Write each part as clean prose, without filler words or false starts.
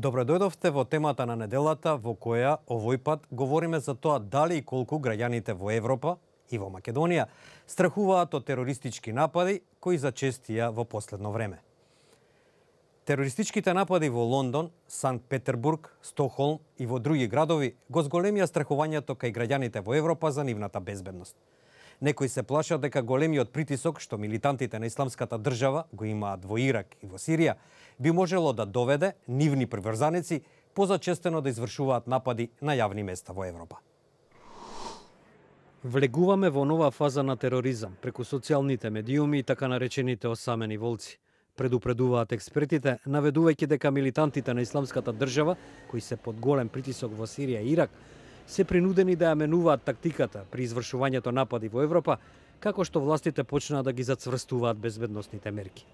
Добро дојдовте во темата на неделата, во која овој пат говориме за тоа дали и колку граѓаните во Европа и во Македонија страхуваат од терористички напади кои зачестија во последно време. Терористичките напади во Лондон, Санкт Петербург, Стокхолм и во други градови го зголемија страхувањето кај граѓаните во Европа за нивната безбедност. Некои се плашат дека големиот притисок што милитантите на исламската држава го имаат во Ирак и во Сирија би можело да доведе нивни приврзаници позачестено да извршуваат напади на јавни места во Европа. Влегуваме во нова фаза на тероризам преку социјалните медиуми и така наречените осамени волци. Предупредуваат експертите, наведувајќи дека милитантите на исламската држава, кои се под голем притисок во Сирија и Ирак, се принудени да ја менуваат тактиката при извршувањето напади во Европа, како што властите почнаа да ги зацврстуваат безбедносните мерки.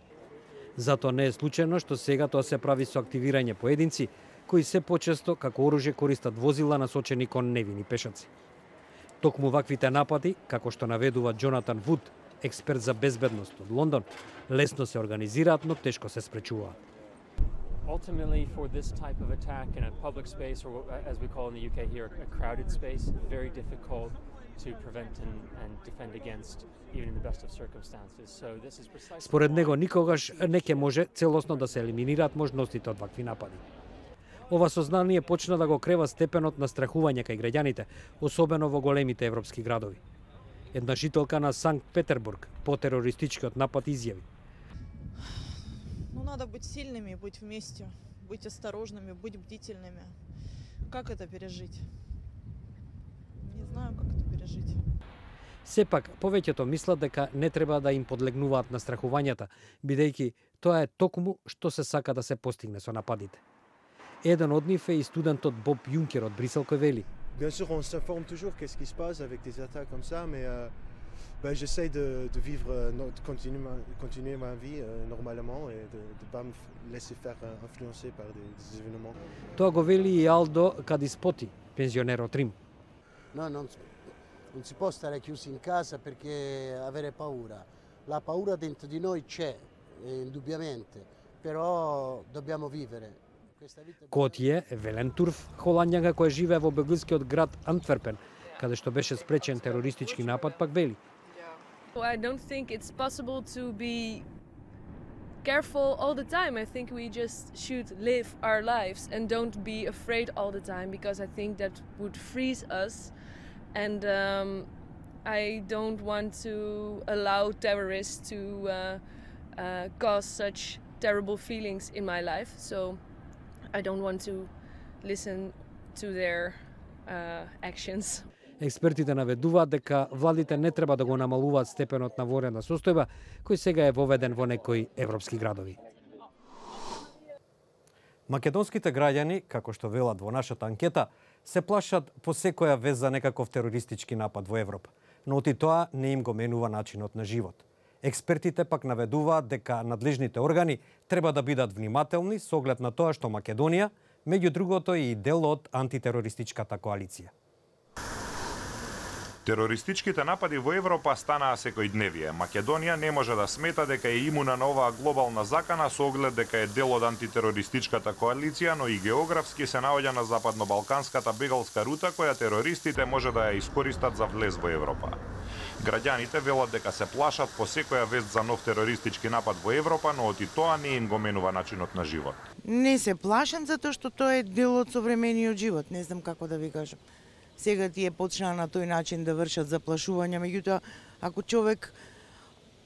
Затоа не е случајно што сега тоа се прави со активирање поединци, кои се почесто како оружје користат возила насочени кон невини пешаци. Токму ваквите напади, како што наведува Джонатан Вуд, експерт за безбедност од Лондон, лесно се организираат, но тешко се спречуваат. Ultimately, for this type of attack in a public space, or as we call in the UK here, a crowded space, very difficult to prevent and defend against, even in the best of circumstances. So this is precisely. Според него никогаш не ќе може целосно да се елиминираат можностите од вакви напади. Ова сознание почна да го крева степенот на страхување кај граѓаните, особено во големите европски градови. Една жителка на Санкт Петербург по терористичкиот напад изјави: Ну, надо быть сильными, быть вместе, быть осторожными, быть бдительными. Как это пережить? Не знаю, как это пережить. Сепак, повеќето мислат дека не треба да им подлегнуваат на страхувањата, бидејќи тоа е токму што се сака да се постигне со нападите. Еден од нив е и студентот Боб Юнкер од Брисел кој вели: Bien sûr, on s'informe toujours qu'est-ce qui se passe avec des attaques comme ça, mais j'essaie de vivre, de continuer ma vie normalement et de ne pas me laisser faire influencer par des événements. Тоа го вели и Алдо Кадиспоти, пензионер од Рим. No, non si può stare chiusi in casa perché avere paura. La paura dentro di noi c'è, indubbiamente, però dobbiamo vivere. Котје Велентурф, холандјанка која живее во беглискиот град Антверпен, каде што беше спречен терористички напад, пак вели: I don't think it's possible to be careful all the time. I think we just should live our lives and don't be afraid all the time, because I think that would freeze us, and I don't want to allow terrorists to cause such terrible feelings in my life. So I don't want to listen to their actions. Експертите наведуваат дека владите не треба да го намалуваат степенот на военна состојба, кој сега е воведен во некои европски градови. Македонските граѓани, како што велат во нашата анкета, се плашат по секоја вест за некаков терористички напад во Европа, но оти тоа не им го менува начинот на живот. Експертите пак наведуваат дека надлежните органи треба да бидат внимателни со оглед на тоа што Македонија, меѓу другото, е и дел од антитерористичката коалиција. Терористичките напади во Европа станаа секојдневие. Македонија не може да смета дека е имуна на оваа глобална закана со оглед дека е дел од антитерористичката коалиција, но и географски се наоѓа на западно-балканската бегалска рута која терористите може да ја искористат за влез во Европа. Граѓаните велат дека се плашат по секоја вест за нов терористички напад во Европа, но оти тоа не им го менува начинот на живот. Не се плашам затоа што тоа е дел од современиот живот, не знам како да ви кажам. Сега тие почнаа на тој начин да вршат заплашувања, меѓутоа ако човек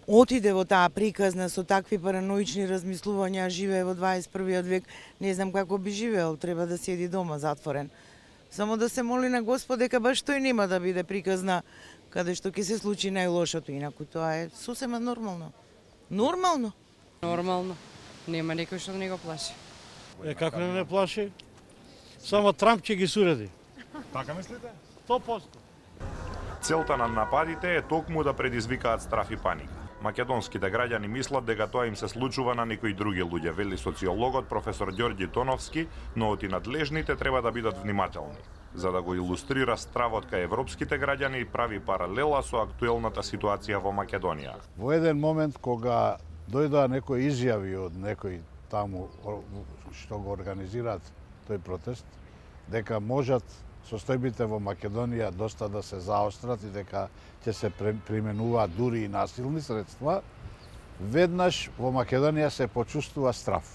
отиде во таа приказна со такви параноични размислувања, живее во 21 век, не знам како би живеел, треба да седи дома затворен. Само да се моли на Господ дека баш тој нема да биде приказна каде што ќе се случи најлошото, инаку тоа е сосема нормално. Нормално? Нормално. Нема некој што не го плаши. Како не плаши? Само Трамп ќе ги суреди. Така мислите? 100%. Целта на нападите е токму да предизвикаат страф и паника. Македонските граѓани мислат дека тоа им се случува на некои други луѓе, вели социологот професор Ѓорѓи Тоновски, но оти надлежните треба да бидат внимателни. За да го илустрира стравот кај европските граѓани, прави паралела со актуелната ситуација во Македонија. Во еден момент кога дојдоа некои изјави од некои таму што го организираат тој протест, дека можат состојбите во Македонија доста да се заострат и дека ќе се применуваат дури и насилни средства, веднаш во Македонија се почувствува страв.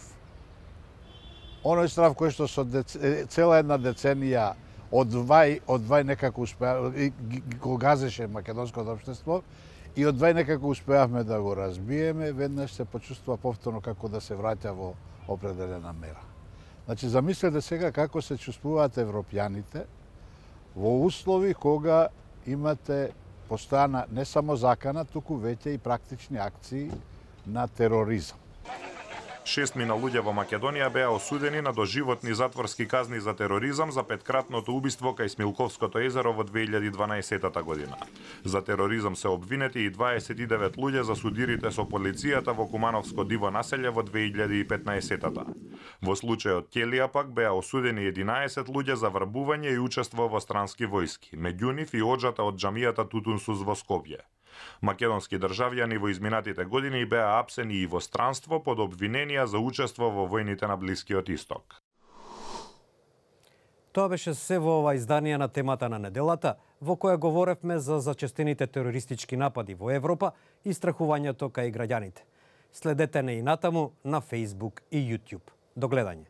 Оној страв кој што со цела една деценија одвај некако го газеше македонското општество и одвај некако успеавме да го разбиеме, веднаш се почувствува повторно како да се враќа во определена мера. Значи, замислете сега како се чувствуваат европјаните во услови кога имате постојана не само закана, туку веќе и практични акции на тероризам. 6 луѓе во Македонија беа осудени на доживотни затворски казни за тероризам за петкратното убиство кај Смилковското езеро во 2012 година. За тероризам се обвинети и 29 луѓе за судирите со полицијата во Кумановско диво населје во 2015-та. Во случајот Келија пак беа осудени 11 луѓе за врбување и учество во странски војски, меѓу нив и оџата од џамијата Тутунсус во Скопје. Македонски државјани во изминатите години беа апсени и во странство под обвиненија за учество во војните на Блискиот Исток. Тоа беше се во ова издание на темата на неделата, во која говоревме за зачестените терористички напади во Европа и страхувањето кај граѓаните. Следете не и натаму на Facebook и YouTube. До гледање.